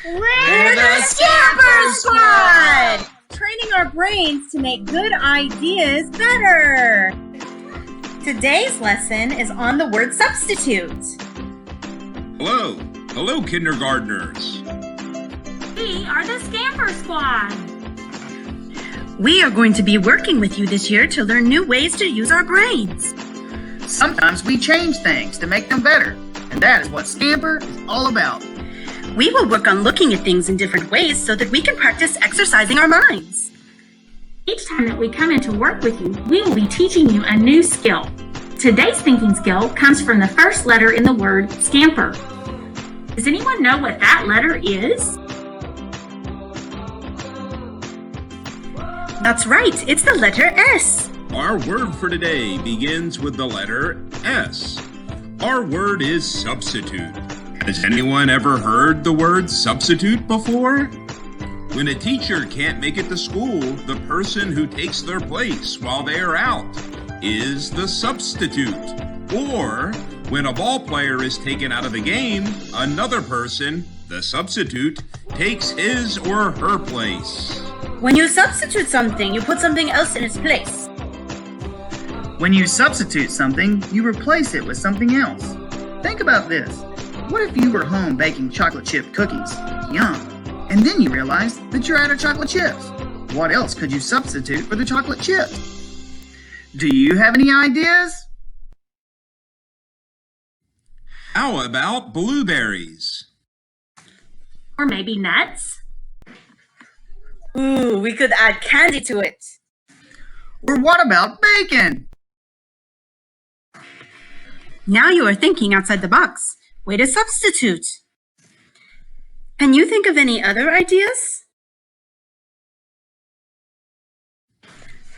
We're the SCAMPER Squad! Training our brains to make good ideas better. Today's lesson is on the word substitute. Hello. Hello, kindergartners. We are the SCAMPER Squad. We are going to be working with you this year to learn new ways to use our brains. Sometimes we change things to make them better, and that is what SCAMPER is all about. We will work on looking at things in different ways so that we can practice exercising our minds. Each time that we come in to work with you, we will be teaching you a new skill. Today's thinking skill comes from the first letter in the word scamper. Does anyone know what that letter is? That's right, it's the letter S. Our word for today begins with the letter S. Our word is substitute. Has anyone ever heard the word substitute before? When a teacher can't make it to school, the person who takes their place while they are out is the substitute. Or when a ball player is taken out of the game, another person, the substitute, takes his or her place. When you substitute something, you put something else in its place. When you substitute something, you replace it with something else. Think about this. What if you were home baking chocolate chip cookies? Yum! And then you realized that you're out of chocolate chips. What else could you substitute for the chocolate chips? Do you have any ideas? How about blueberries? Or maybe nuts? Ooh, we could add candy to it. Or what about bacon? Now you are thinking outside the box. Way to substitute. Can you think of any other ideas?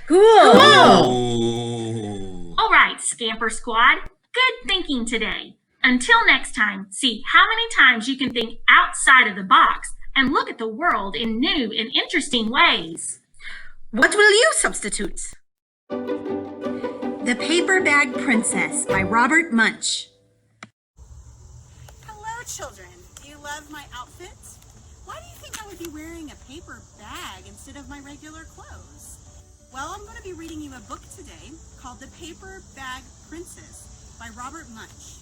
Cool! Oh. All right, SCAMPER Squad. Good thinking today. Until next time, see how many times you can think outside of the box and look at the world in new and interesting ways. What will you substitute? The Paper Bag Princess by Robert Munsch. Hello, children. Do you love my outfit? Why do you think I would be wearing a paper bag instead of my regular clothes? Well, I'm going to be reading you a book today called The Paper Bag Princess by Robert Munsch.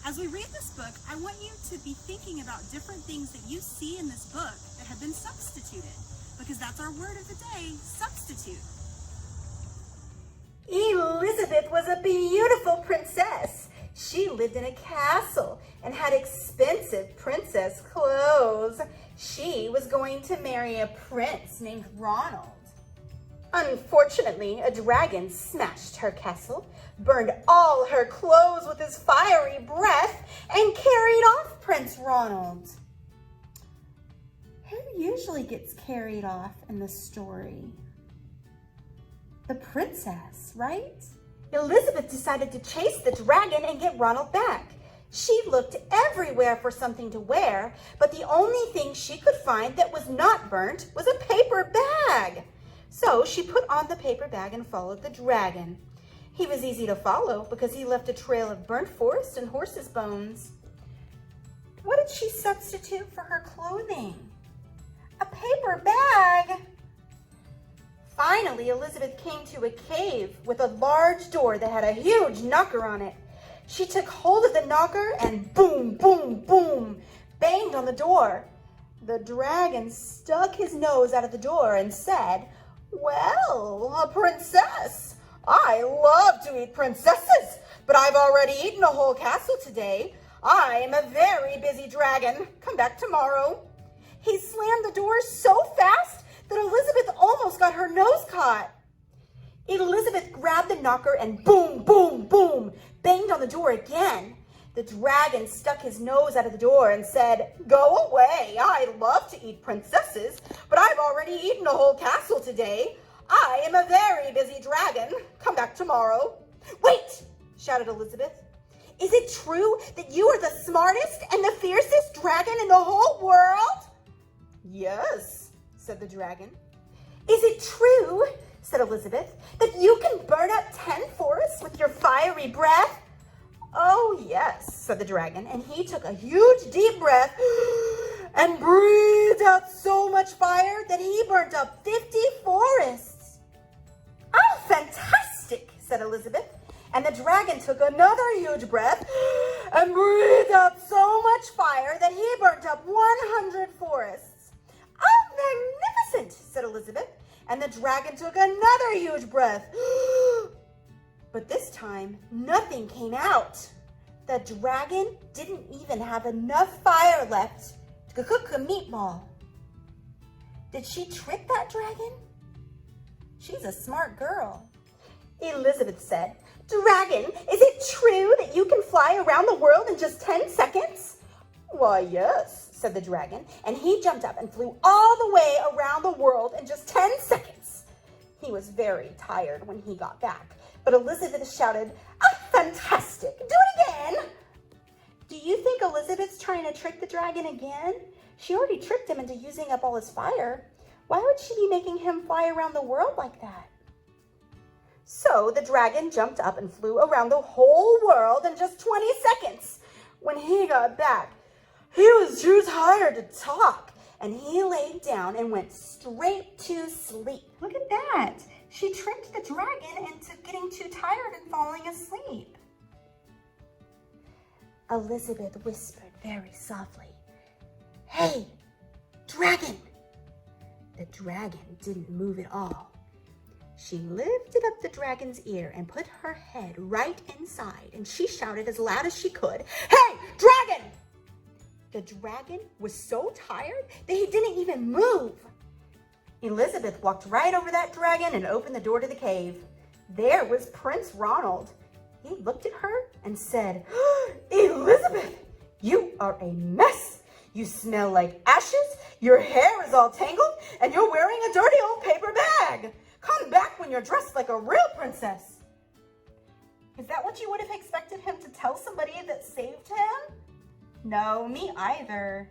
As we read this book, I want you to be thinking about different things that you see in this book that have been substituted, because that's our word of the day, substitute. Elizabeth was a beautiful princess. She lived in a castle and had expensive princess clothes. She was going to marry a prince named Ronald. Unfortunately, a dragon smashed her castle, burned all her clothes with his fiery breath, and carried off Prince Ronald. Who usually gets carried off in the story? The princess, right? Elizabeth decided to chase the dragon and get Ronald back. She looked everywhere for something to wear, but the only thing she could find that was not burnt was a paper bag. So she put on the paper bag and followed the dragon. He was easy to follow because he left a trail of burnt forest and horse's bones. What did she substitute for her clothing? A paper bag. Finally, Elizabeth came to a cave with a large door that had a huge knocker on it. She took hold of the knocker and boom, boom, boom, banged on the door. The dragon stuck his nose out of the door and said, "Well, a princess. I love to eat princesses, but I've already eaten a whole castle today. I am a very busy dragon. Come back tomorrow." He slammed the door so fast that Elizabeth almost got her nose caught. Elizabeth grabbed the knocker and boom, boom, boom, banged on the door again. The dragon stuck his nose out of the door and said, "Go away. I love to eat princesses, but I've already eaten a whole castle today. I am a very busy dragon. Come back tomorrow." "Wait!" shouted Elizabeth. "Is it true that you are the smartest and the fiercest dragon in the whole world?" "Yes," said the dragon. "Is it true," said Elizabeth, "that you can burn up 10 forests with your fiery breath?" "Oh, yes," said the dragon, and he took a huge deep breath and breathed out so much fire that he burnt up 50 forests. Oh, fantastic, said Elizabeth. And the dragon took another huge breath and breathed out so much fire that he burnt up 100 forests. Oh, magnificent, said Elizabeth. And the dragon took another huge breath. But this time, nothing came out. The dragon didn't even have enough fire left to cook a meatball. Did she trick that dragon? She's a smart girl. Elizabeth said, "Dragon, is it true that you can fly around the world in just 10 seconds? Why, yes, said the dragon, and he jumped up and flew all the way around the world in just 10 seconds. He was very tired when he got back, but Elizabeth shouted, "Oh, fantastic, do it again." Do you think Elizabeth's trying to trick the dragon again? She already tricked him into using up all his fire. Why would she be making him fly around the world like that? So the dragon jumped up and flew around the whole world in just 20 seconds. When he got back, he was too tired to talk, and he laid down and went straight to sleep. Look at that. She tricked the dragon into getting too tired and falling asleep. Elizabeth whispered very softly, "Hey, dragon!" The dragon didn't move at all. She lifted up the dragon's ear and put her head right inside, and she shouted as loud as she could, "Hey, dragon!" The dragon was so tired that he didn't even move. Elizabeth walked right over that dragon and opened the door to the cave. There was Prince Ronald. He looked at her and said, "Elizabeth, you are a mess. You smell like ashes, your hair is all tangled, and you're wearing a dirty old paper bag. Come back when you're dressed like a real princess." Is that what you would have expected him to tell somebody that saved him? No, me either.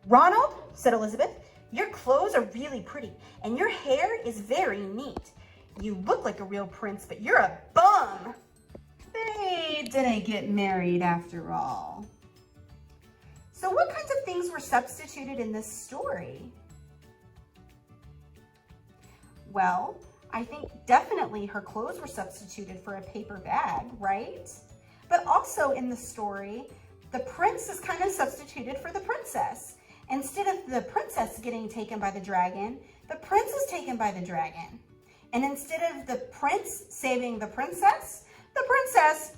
"Ronald," said Elizabeth, "your clothes are really pretty, and your hair is very neat. You look like a real prince, but you're a bum." They didn't get married after all. So what kinds of things were substituted in this story? Well, I think definitely her clothes were substituted for a paper bag, right? But also in the story, the prince is kind of substituted for the princess. Instead of the princess getting taken by the dragon, the prince is taken by the dragon. And instead of the prince saving the princess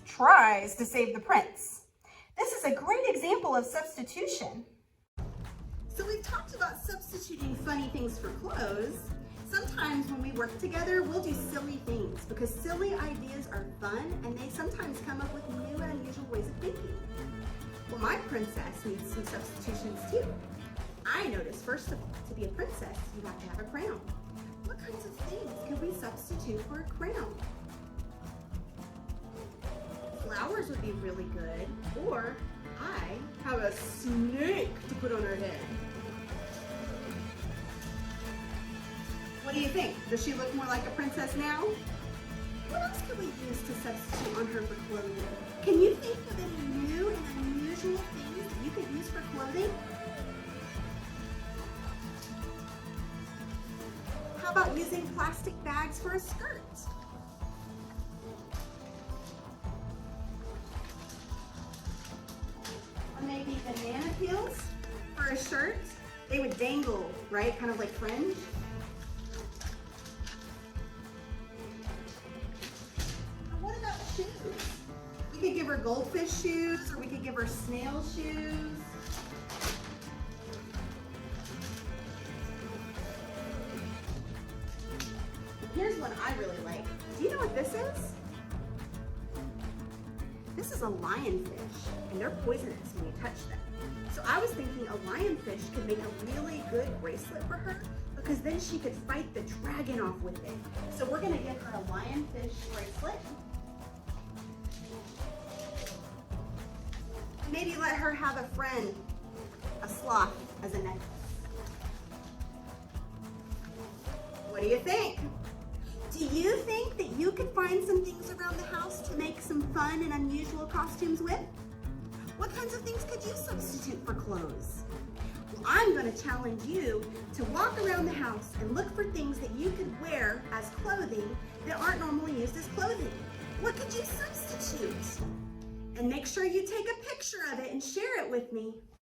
tries to save the prince. This is a great example of substitution. So we've talked about substituting funny things for clothes. Sometimes when we work together, we'll do silly things because silly ideas are fun and they sometimes come up with new and unusual ways of thinking. Well, my princess needs some substitutions too. I noticed, first of all, to be a princess, you have to have a crown. What kinds of things can we substitute for a crown? Flowers would be really good, or I have a snake to put on her head. What do you think? Does she look more like a princess now? What else could we use to substitute on her for clothing? Can you think of any new and unusual things that you could use for clothing? How about using plastic bags for a skirt? Or maybe banana peels for a shirt? They would dangle, right? Kind of like fringe. What about shoes? We could give her goldfish shoes, or we could give her snail shoes. Here's one I really like. Do you know what this is? This is a lionfish, and they're poisonous when you touch them. So I was thinking a lionfish could make a really good bracelet for her because then she could fight the dragon off with it. So we're gonna give her a lionfish bracelet. Maybe let her have a friend, a sloth, as a necklace. What do you think? Do you think that you could find some things around the house to make some fun and unusual costumes with? What kinds of things could you substitute for clothes? Well, I'm going to challenge you to walk around the house and look for things that you could wear as clothing that aren't normally used as clothing. What could you substitute? And make sure you take a picture of it and share it with me.